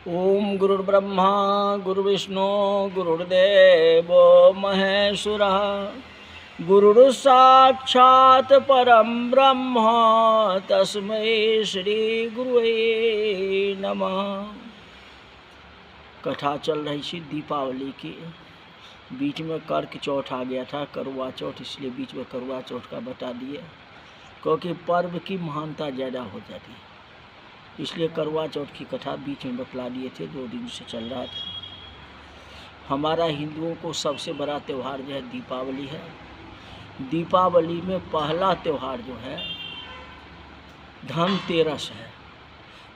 ओम गुरुर्ब्रह्मा गुरुर्विष्णु गुरुर्देव महेश्वरः गुरुर्साक्षात् परम ब्रह्म तस्मै श्री गुरुवे नमः। कथा चल रही थी दीपावली की, बीच में कर्क चौथ आ गया था, करवा चौथ, इसलिए बीच में करवा चौथ का बता दिए, क्योंकि पर्व की महानता ज़्यादा हो जाती है, इसलिए करवा चौथ की कथा बीच में बतला दिए थे। 2 दिन से चल रहा था। हमारा हिंदुओं को सबसे बड़ा त्यौहार जो है दीपावली है। दीपावली में पहला त्यौहार जो है धनतेरस है,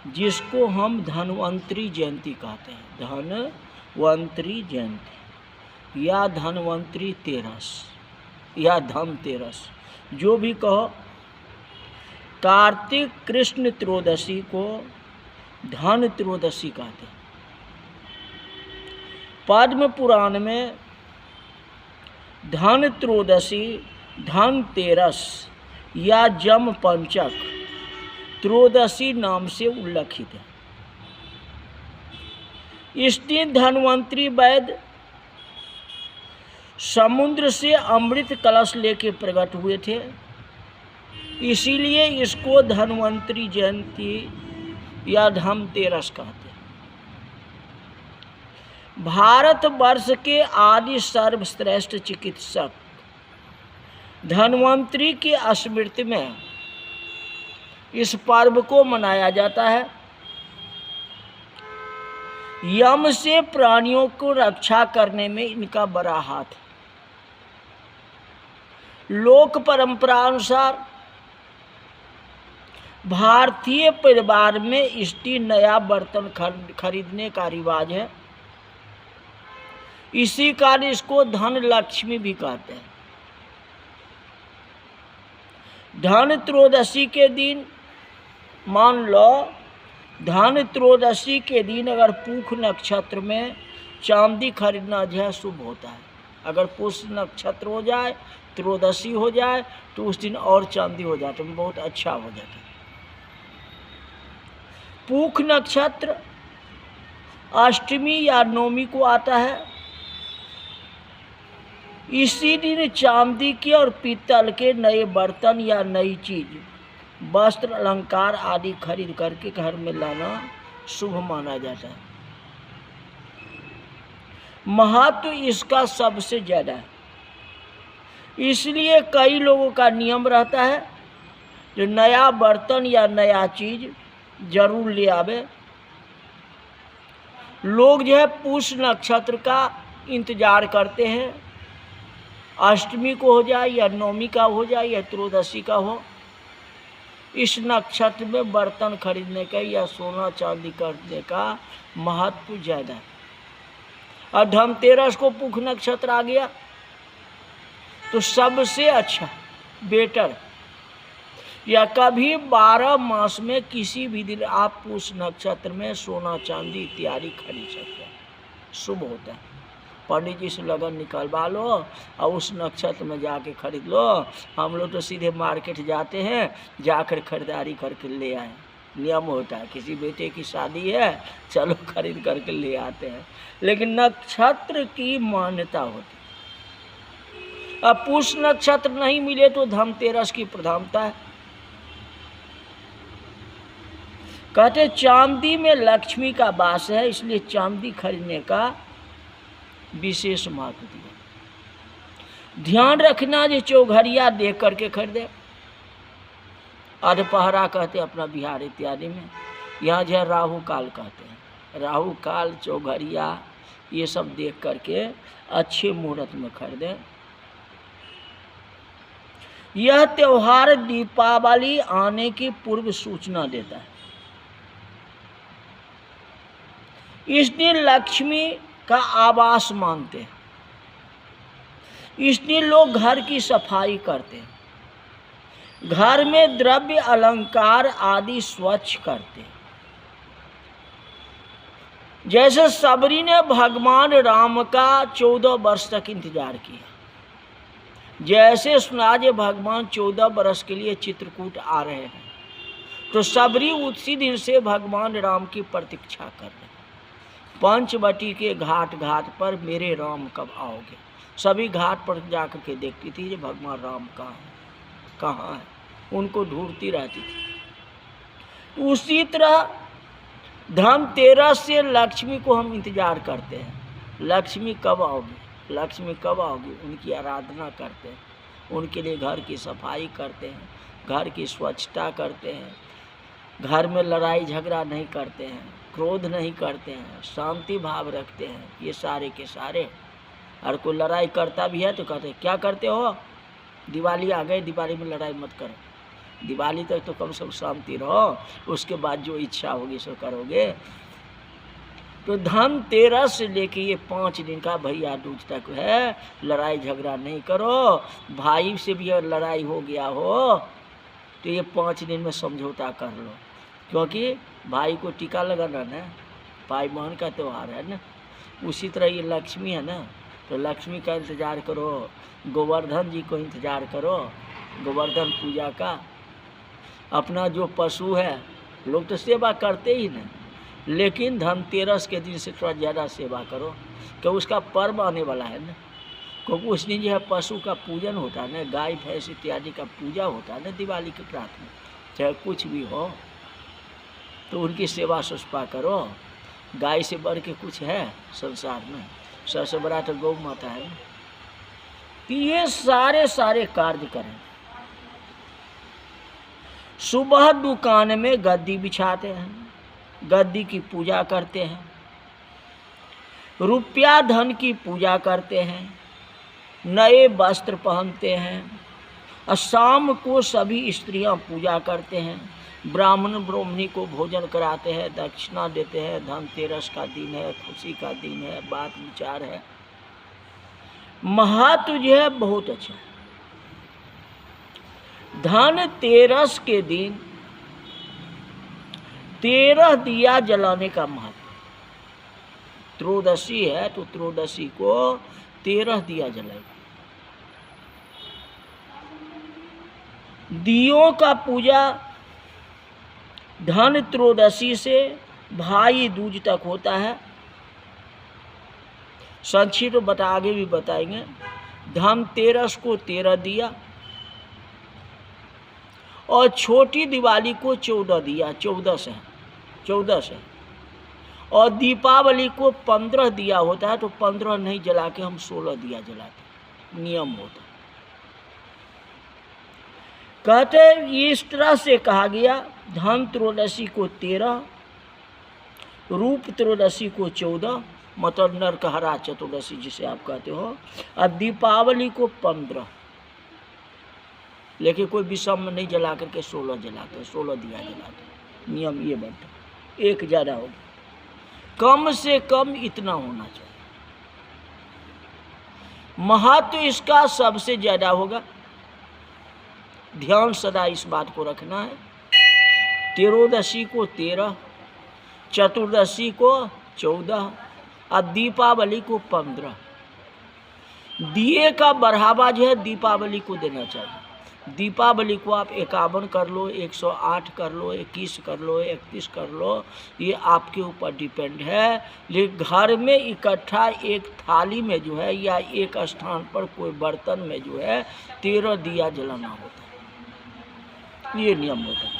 जिसको हम धन्वंतरी जयंती कहते हैं। धनवंतरी जयंती या धन्वंतरी तेरस या धनतेरस, जो भी कहो। कार्तिक कृष्ण त्रयोदशी को धन त्रयोदशी कहते हैं। पद्म पुराण में धन त्रयोदशी, धनतेरस या जम पंचक त्रयोदशी नाम से उल्लेखित है। इसलिए धन्वंतरी वैद्य समुद्र से अमृत कलश लेके प्रकट हुए थे, इसीलिए इसको धन्वंतरी जयंती या धनतेरस कहते हैं। भारतवर्ष के आदि सर्वश्रेष्ठ चिकित्सक धन्वंतरी की स्मृति में इस पर्व को मनाया जाता है। यम से प्राणियों को रक्षा करने में इनका बड़ा हाथ है। लोक परंपरा अनुसार भारतीय परिवार में स्त्री नया बर्तन खरीदने का रिवाज है, इसी कारण इसको धन लक्ष्मी भी कहते हैं। धन त्रयोदशी के दिन, मान लो धन त्रयोदशी के दिन अगर पूख नक्षत्र में चांदी खरीदना जो है शुभ होता है। अगर पुष नक्षत्र हो जाए, त्रयोदशी हो जाए, तो उस दिन और चांदी हो जाता है, बहुत अच्छा हो जाता है। पूख नक्षत्र अष्टमी या नवमी को आता है। इसी दिन चांदी के और पीतल के नए बर्तन या नई चीज, वस्त्र, अलंकार आदि खरीद करके घर में लाना शुभ माना जाता है। महत्व इसका सबसे ज्यादा है, इसलिए कई लोगों का नियम रहता है जो नया बर्तन या नया चीज जरूर ले आवे। लोग जो है पूष नक्षत्र का इंतजार करते हैं, अष्टमी को हो जाए या नवमी का हो जाए या त्रयोदशी का हो। इस नक्षत्र में बर्तन खरीदने का या सोना चांदी खरीदने का महत्व ज़्यादा है। और धनतेरस को पूख नक्षत्र आ गया तो सबसे अच्छा बेटर, या कभी 12 मास में किसी भी दिन आप उस नक्षत्र में सोना चांदी इत्यादि खरीद सकते हैं, शुभ होता है। पंडित जी से लगन निकलवा लो और उस नक्षत्र में जाके खरीद लो। हम लोग तो सीधे मार्केट जाते हैं, जाकर खरीदारी करके ले आए, नियम होता है। किसी बेटे की शादी है, चलो खरीद करके ले आते हैं, लेकिन नक्षत्र की मान्यता होती है। अब पुष नक्षत्र नहीं मिले तो धनतेरस की प्रधानता है। कहते चांदी में लक्ष्मी का वास है, इसलिए चांदी खरीदने का विशेष महत्व दिया। ध्यान रखना जो चौघरिया देख करके खरीदे। अधपहरा कहते हैं अपना बिहार इत्यादि में, यहाँ जो है राहु काल कहते हैं। राहु काल, चौघरिया, ये सब देख करके अच्छे मुहूर्त में खरीदें। यह त्यौहार दीपावली आने की पूर्व सूचना देता है। इस दिन लक्ष्मी का आवास मानते हैं, इसलिए लोग घर की सफाई करते हैं, घर में द्रव्य अलंकार आदि स्वच्छ करते हैं। जैसे सबरी ने भगवान राम का 14 वर्ष तक इंतजार किया, जैसे सुना जे भगवान 14 वर्ष के लिए चित्रकूट आ रहे हैं, तो सबरी उसी दिन से भगवान राम की प्रतीक्षा कर रहे हैं। पंचवटी के घाट घाट पर मेरे राम कब आओगे। सभी घाट पर जाकर के देखती थी कि भगवान राम कहाँ है, उनको ढूंढती रहती थी। उसी तरह धनतेरस से लक्ष्मी को हम इंतजार करते हैं, लक्ष्मी कब आओगी, लक्ष्मी कब आओगी, उनकी आराधना करते हैं, उनके लिए घर की सफाई करते हैं, घर की स्वच्छता करते हैं, घर में लड़ाई झगड़ा नहीं करते हैं, क्रोध नहीं करते हैं, शांति भाव रखते हैं। ये सारे के सारे, और कोई लड़ाई करता भी है तो कहते हैं क्या करते हो, दिवाली आ गई, दिवाली में लड़ाई मत करो, दिवाली तक तो कम से कम शांति रहो, उसके बाद जो इच्छा होगी सो करोगे। तो धनतेरस से लेके ये 5 दिन का भैया दूज तक है, लड़ाई झगड़ा नहीं करो। भाई से भी अगर लड़ाई हो गया हो तो ये 5 दिन में समझौता कर लो, क्योंकि भाई को टीका लगाना ना, भाई बहन का त्यौहार है ना। उसी तरह ये लक्ष्मी है ना, तो लक्ष्मी का इंतज़ार करो, गोवर्धन जी को इंतज़ार करो, गोवर्धन पूजा का। अपना जो पशु है, लोग तो सेवा करते ही ना, लेकिन धनतेरस के दिन से थोड़ा ज़्यादा सेवा करो, क्योंकि उसका पर्व आने वाला है ना। क्योंकि उस दिन जो है पशु का पूजन होता है ना, गाय भैंस इत्यादि का पूजा होता है ना दिवाली के प्रात में, चाहे कुछ भी हो तो उनकी सेवा सुष्पा करो। गाय से बढ़ के कुछ है संसार में, सबसे बड़ा तो गौ माता है ना। तो ये सारे कार्य करें। सुबह दुकान में गद्दी बिछाते हैं, गद्दी की पूजा करते हैं, रुपया धन की पूजा करते हैं, नए वस्त्र पहनते हैं, और शाम को सभी स्त्रियां पूजा करते हैं, ब्राह्मण ब्राह्मणी को भोजन कराते हैं, दक्षिणा देते हैं। धनतेरस का दिन है, खुशी का दिन है, बात विचार है, महत्व जो है बहुत अच्छा है। धनतेरस के दिन 13 दिया जलाने का महत्व। त्रयोदशी है तो त्रयोदशी को 13 दिया जलाएगा। दियों का पूजा धन त्रयोदशी से भाई दूज तक होता है। संक्षिप्त बता आगे भी बताएंगे। धनतेरस को 13 दिया और छोटी दिवाली को 14 दिया, 14 से और दीपावली को 15 दिया होता है, तो 15 नहीं जला के हम 16 दिया जलाते, नियम होता है। कहते इस तरह से कहा गया, धन त्रयोदशी को 13, रूप त्रयोदशी को 14, मतलब नरकहरा चतुर्दशी जिसे आप कहते हो, और दीपावली को 15। लेकिन कोई विषम नहीं जला करके 16 जलाते, 16 दिया जलाते, नियम ये बनता। एक ज़्यादा होगा, कम से कम इतना होना चाहिए। महत्व इसका सबसे ज़्यादा होगा, ध्यान सदा इस बात को रखना है। त्रयोदशी को 13, चतुर्दशी को 14 और दीपावली को 15। दिए का बढ़ावा जो है दीपावली को देना चाहिए। दीपावली को आप 51 कर लो, 108 कर लो, 21 कर लो, 31 कर लो, ये आपके ऊपर डिपेंड है। लेकिन घर में इकट्ठा एक थाली में जो है या एक स्थान पर कोई बर्तन में जो है 13 दिया जलाना होता है, ये नियम होता है।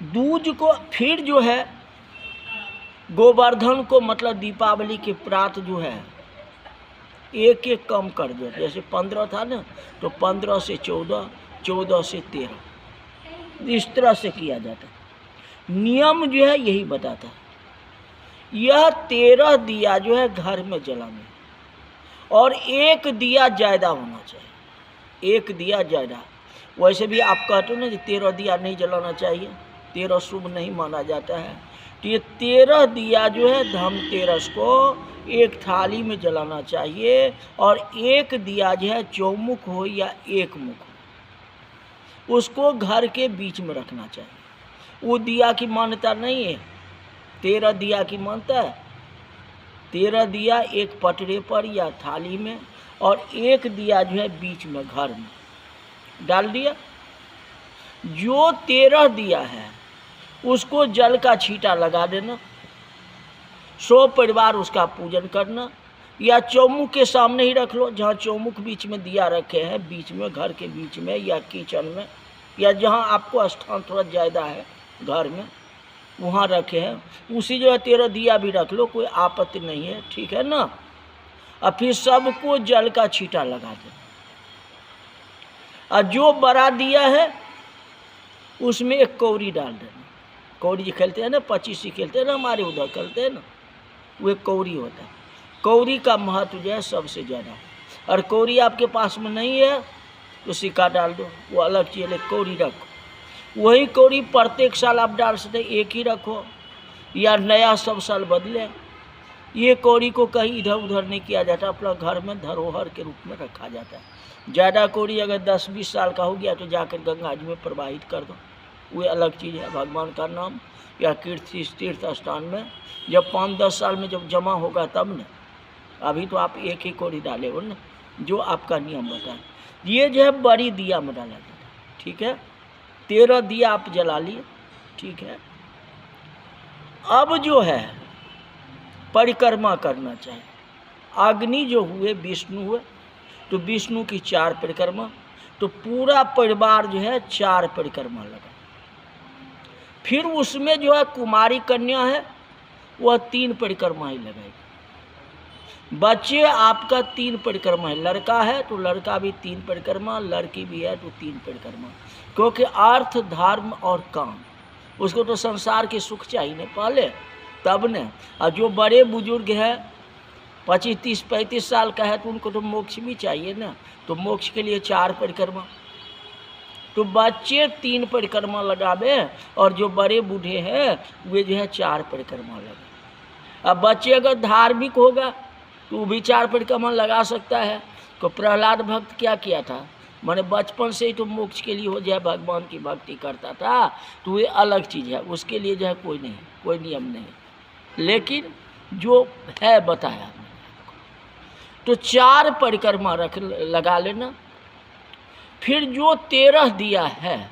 दूज को फिर जो है गोवर्धन को, मतलब दीपावली के प्रात जो है एक एक कम कर दो। जैसे 15 था ना, तो 15 से 14, 14 से 13, इस तरह से किया जाता है। नियम जो है यही बताता है। यह 13 दिया जो है घर में जलाने, और एक दिया ज़्यादा होना चाहिए, एक दिया ज़्यादा। वैसे भी आप कहते हो ना कि 13 दिया नहीं जलाना चाहिए, 13 शुभ नहीं माना जाता है। तो ये 13 दिया जो है धनतेरस को एक थाली में जलाना चाहिए, और एक दिया जो है चौमुख हो या एक मुख हो, उसको घर के बीच में रखना चाहिए। वो दिया की मान्यता नहीं है, 13 दिया की मान्यता है। 13 दिया एक पटरे पर या थाली में, और एक दिया जो है बीच में घर में डाल दिया। जो 13 दिया है उसको जल का छींटा लगा देना, 100 परिवार उसका पूजन करना, या चौमुख के सामने ही रख लो, जहाँ चौमुख बीच में दिया रखे हैं, बीच में घर के बीच में या किचन में, या जहाँ आपको स्थान थोड़ा ज़्यादा है घर में वहाँ रखे हैं, उसी जो है 13 दिया भी रख लो, कोई आपत्ति नहीं है, ठीक है ना। और फिर सबको जल का छींटा लगा देना, और जो बड़ा दिया है उसमें एक कौड़ी डाल देना। कौड़ी जो खेलते हैं ना, 25 खेलते हैं ना, हमारे उधर खेलते हैं ना, वो एक कौड़ी होता है। कौड़ी का महत्व जो है सबसे ज़्यादा। और कौड़ी आपके पास में नहीं है तो सिक्का डाल दो, वो अलग चीज़ है, कौड़ी रखो। वही कौड़ी प्रत्येक साल आप डाल सकते, एक ही रखो या नया सब साल बदले। ये कौड़ी को कहीं इधर उधर नहीं किया जाता, अपना घर में धरोहर के रूप में रखा जाता है। ज़्यादा कौड़ी अगर 10-20 साल का हो गया तो जाकर गंगा जी में प्रवाहित कर दो, वो अलग चीज़ है। भगवान का नाम या तीर्थ स्थान में जब 5-10 साल में जब जमा होगा तब न, अभी तो आप एक ही कौड़ी डाले हो ना, जो आपका नियम बताए। ये जो है बड़ी दिया में डाला जाता है, ठीक है। 13 दिया आप जला लिए, ठीक है। अब जो है परिक्रमा करना चाहिए। अग्नि जो हुए विष्णु हुए, तो विष्णु की 4 परिक्रमा, तो पूरा परिवार जो है 4 परिक्रमा लगा। फिर उसमें जो है कुमारी कन्या है वह 3 परिक्रमा ही लगाएगी। बच्चे आपका 3 परिक्रमा है, लड़का है तो लड़का भी 3 परिक्रमा, लड़की भी है तो 3 परिक्रमा, क्योंकि अर्थ धर्म और काम, उसको तो संसार के सुख चाहिए ना पहले, तब न। और जो बड़े बुजुर्ग हैं 25, 30, 35 साल का है तो उनको तो मोक्ष भी चाहिए ना, तो मोक्ष के लिए 4 परिक्रमा। तो बच्चे 3 परिक्रमा लगावे और जो बड़े बूढ़े हैं वे जो है 4 परिक्रमा लगे। अब बच्चे अगर धार्मिक होगा तो वो भी 4 परिक्रमा लगा सकता है। तो प्रहलाद भक्त क्या किया था, मैंने बचपन से ही तो मोक्ष के लिए हो जाए भगवान की भक्ति करता था, तो ये अलग चीज़ है, उसके लिए जो है कोई नहीं, कोई नियम नहीं, लेकिन जो है बताया। तो 4 परिक्रमा लगा लेना। फिर जो 13 दिया है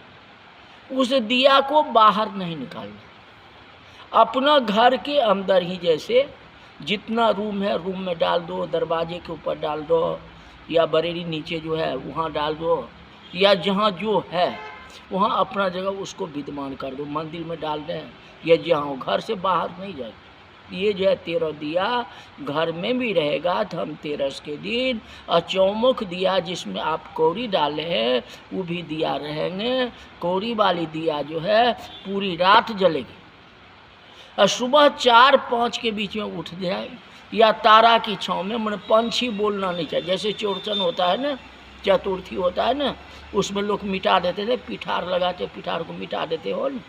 उस दिया को बाहर नहीं निकालना, अपना घर के अंदर ही, जैसे जितना रूम है रूम में डाल दो, दरवाजे के ऊपर डाल दो, या बरेली नीचे जो है वहाँ डाल दो, या जहाँ जो है वहाँ अपना जगह उसको विद्यमान कर दो, मंदिर में डाल दें या जहाँ, घर से बाहर नहीं जाए। ये जो है 13 दिया घर में भी रहेगा धनतेरस के दिन, और चौमुख दिया जिसमें आप कौड़ी डाले हैं वो भी दिया रहेंगे। कौड़ी वाली दिया जो है पूरी रात जलेगी, और सुबह 4-5 के बीच में उठ जाए, या तारा की छाँव में, मैंने पंछी बोलना नहीं चाहिए। जैसे चौरचन होता है ना, चतुर्थी होता है ना, उसमें लोग मिटा देते थे, पिठार लगाते, पिठार को मिटा देते हो ना,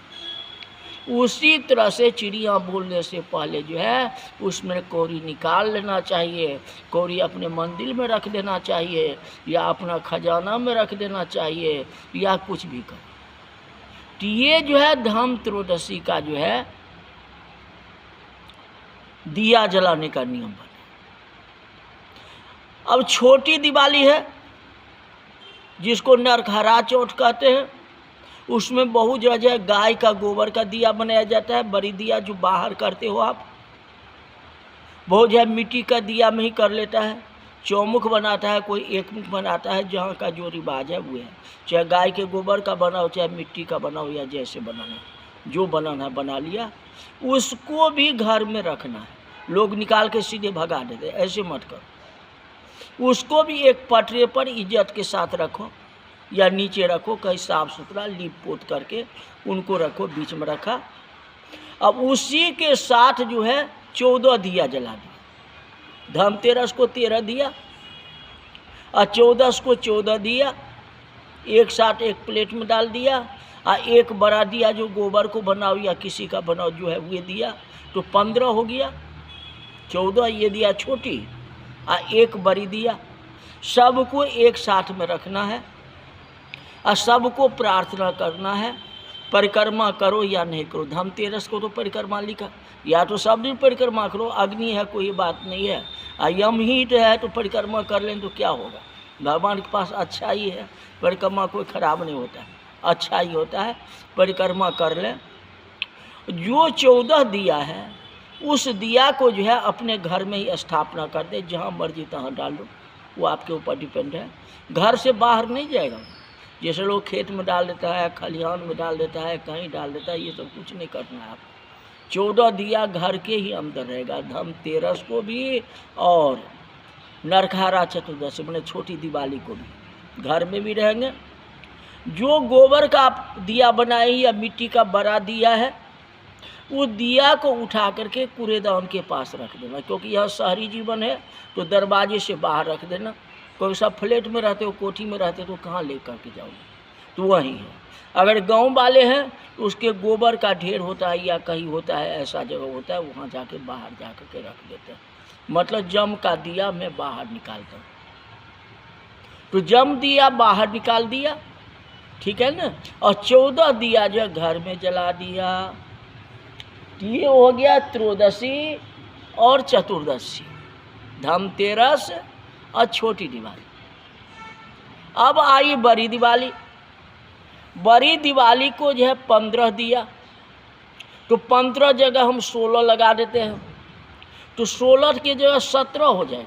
उसी तरह से चिड़िया बोलने से पहले जो है उसमें कौड़ी निकाल लेना चाहिए। कौड़ी अपने मंदिर में रख देना चाहिए, या अपना खजाना में रख देना चाहिए, या कुछ भी कर। तो ये जो है धनत्रयोदशी का जो है दिया जलाने का नियम बना। अब छोटी दिवाली है जिसको नरहरा चौथ कहते हैं, उसमें बहुत जगह गाय का गोबर का दिया बनाया जाता है। बड़ी दिया जो बाहर करते हो आप, बहुत जगह मिट्टी का दिया में ही कर लेता है। चौमुख बनाता है, कोई एक मुख बनाता है, जहाँ का जो रिवाज है वो है। चाहे गाय के गोबर का बनाओ, चाहे मिट्टी का बनाओ, या जैसे बनाना, जो बनाना है बना लिया। उसको भी घर में रखना है, लोग निकाल के सीधे भगा देते, ऐसे मत करो। उसको भी एक पटरे पर इज्जत के साथ रखो, या नीचे रखो, कहीं साफ सुथरा लीप पोत करके उनको रखो, बीच में रखा। अब उसी के साथ जो है 14 दिया जला दिया। धनतेरस को 13 दिया और 14 को 14 दिया एक साथ एक प्लेट में डाल दिया, और एक बड़ा दिया जो गोबर को बनाओ या किसी का बनाओ जो है वो दिया, तो 15 हो गया। 14 ये दिया छोटी और एक बड़ी दिया, सबको एक साथ में रखना है और सबको प्रार्थना करना है। परिक्रमा करो या नहीं करो, धनतेरस को तो परिक्रमा लिखा, या तो सब दिन परिक्रमा करो, अग्नि है कोई बात नहीं है, यम हीट है तो परिक्रमा कर लें तो क्या होगा, भगवान के पास अच्छा ही है, परिक्रमा कोई खराब नहीं होता है, अच्छा ही होता है, परिक्रमा कर लें। जो 14 दिया है उस दिया को जो है अपने घर में ही स्थापना कर दे, जहाँ मर्जी तहाँ डाल दो, वो आपके ऊपर डिपेंड है। घर से बाहर नहीं जाएगा। जैसे लोग खेत में डाल देता है, खलिहान में डाल देता है, कहीं डाल देता है, ये सब कुछ नहीं करना है आपको। 14 दिया घर के ही अंदर रहेगा, धनतेरस को भी और नरखारा चतुर्दशी मैंने छोटी दिवाली को भी घर में भी रहेंगे। जो गोबर का दिया बनाए या मिट्टी का बड़ा दिया है, वो दिया को उठा करके कूड़ेदान के पास रख देना, क्योंकि यह शहरी जीवन है तो दरवाजे से बाहर रख देना। कोई सब फ्लैट में रहते हो, कोठी में रहते हो, तो कहाँ ले करके जाओगे, तो वहीं है। अगर गांव वाले हैं तो उसके गोबर का ढेर होता है या कहीं होता है, ऐसा जगह होता है, वहाँ जाके बाहर जा करके रख देते हैं। मतलब जम का दिया मैं बाहर निकालता हूँ, तो जम दिया बाहर निकाल दिया, ठीक है ना। और 14 दिया जो घर में जला दिया, ये हो गया त्रयोदशी और चतुर्दशी, धनतेरस और छोटी दिवाली। अब आई बड़ी दिवाली। बड़ी दिवाली को जो है 15 दिया, तो 15 जगह हम 16 लगा देते हैं, तो 16 की जगह 17 हो जाएगा,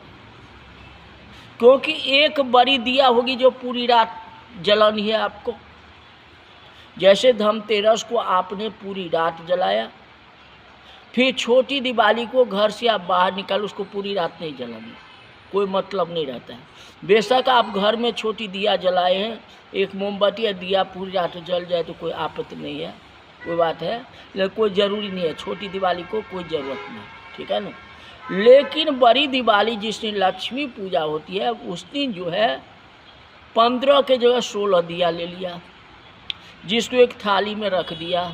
क्योंकि एक बड़ी दिया होगी जो पूरी रात जलानी है आपको। जैसे धनतेरस को आपने पूरी रात जलाया, फिर छोटी दिवाली को घर से आप बाहर निकाल, उसको पूरी रात नहीं जलानी, कोई मतलब नहीं रहता है। बेशक आप घर में छोटी दिया जलाए हैं, एक मोमबत्ती या दिया पूरी रात जल जाए तो कोई आपत्ति नहीं है, कोई बात है, लेकिन कोई ज़रूरी नहीं है। छोटी दिवाली को कोई ज़रूरत नहीं, ठीक है ना। लेकिन बड़ी दिवाली जिस दिन लक्ष्मी पूजा होती है, उस दिन जो है 15 के जगह 16 दिया ले लिया, जिसको एक थाली में रख दिया,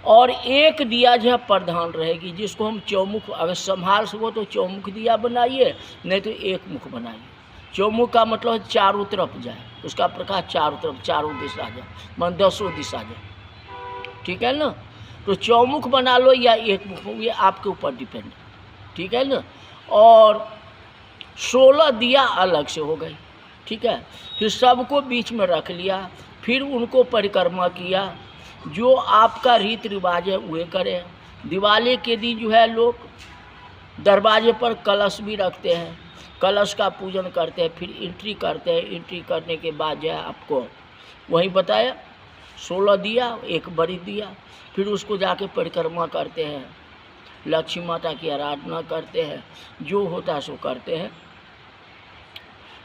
और एक दिया जो है प्रधान रहेगी, जिसको हम चौमुख, अगर संभाल सको तो चौमुख दिया बनाइए, नहीं तो एक मुख बनाइए। चौमुख का मतलब चारों तरफ जाए, उसका प्रकाश चारों तरफ, चारों दिशा जाए, मन 10 दिशा जाए, ठीक है ना। तो चौमुख बना लो या एक मुख, ये आपके ऊपर डिपेंड है, ठीक है ना। और 16 दिया अलग से हो गई, ठीक है। फिर सबको बीच में रख लिया, फिर उनको परिक्रमा किया, जो आपका रीति रिवाज है वह करें। दिवाली के दिन जो है लोग दरवाजे पर कलश भी रखते हैं, कलश का पूजन करते हैं, फिर एंट्री करते हैं। एंट्री करने के बाद जो है आपको वही बताया 16 दिया, एक बड़ी दिया, फिर उसको जाके परिक्रमा करते हैं, लक्ष्मी माता की आराधना करते हैं, जो होता है सो करते हैं।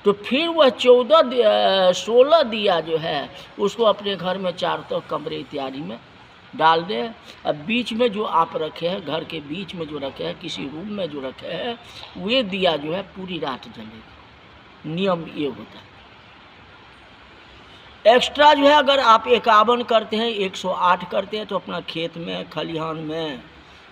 तो फिर वह 16 दिया जो है उसको अपने घर में चारों तरफ कमरे इत्यादि में डाल दें। अब बीच में जो आप रखे हैं, घर के बीच में जो रखे हैं, किसी रूम में जो रखे हैं, वे दिया जो है पूरी रात जलेगा। नियम ये होता है। एक्स्ट्रा जो है अगर आप 51 करते हैं, 108 करते हैं, तो अपना खेत में, खलिहान में,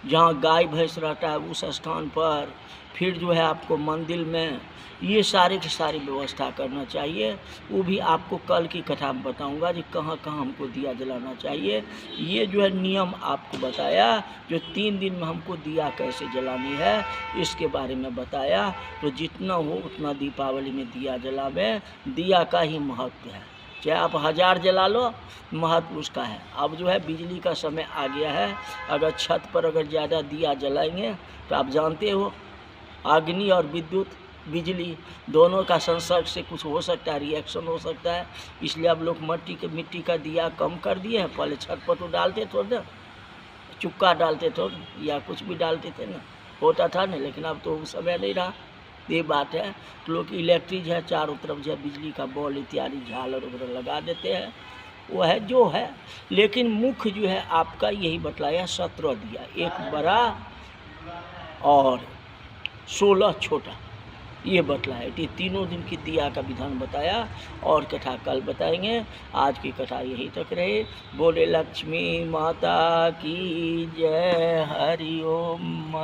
जहाँ गाय भैंस रहता है उस स्थान पर, फिर जो है आपको मंदिर में, ये सारे की सारी व्यवस्था करना चाहिए। वो भी आपको कल की कथा में बताऊंगा कि कहाँ कहाँ हमको दिया जलाना चाहिए। ये जो है नियम आपको बताया, जो 3 दिन में हमको दिया कैसे जलानी है इसके बारे में बताया। तो जितना हो उतना दीपावली में दिया जलावें, दिया का ही महत्व है। चाहे आप 1000 जला लो, महत्व उसका है। अब जो है बिजली का समय आ गया है, अगर छत पर अगर ज़्यादा दिया जलाएंगे तो आप जानते हो अग्नि और विद्युत, बिजली दोनों का संसर्ग से कुछ हो सकता है, रिएक्शन हो सकता है। इसलिए अब लोग मिट्टी का दिया कम कर दिए हैं। पहले छत पर तो डालते थे ना, चुक्का डालते थे या कुछ भी डालते थे ना, होता था ना, लेकिन अब तो समय नहीं रहा, ये बात है। तो लोग इलेक्ट्रिक है, चारों तरफ जो है बिजली का बॉल इत्यादि झालर वगैरह लगा देते हैं, वो है जो है। लेकिन मुख्य जो है आपका यही बतलाया, 17 दिया, एक बड़ा और 16 छोटा, ये बतलाया। ये तीनों दिन की दिया का विधान बताया, और कथा कल बताएंगे। आज की कथा यही तक रहे। बोले लक्ष्मी माता की जय, हरि ओम।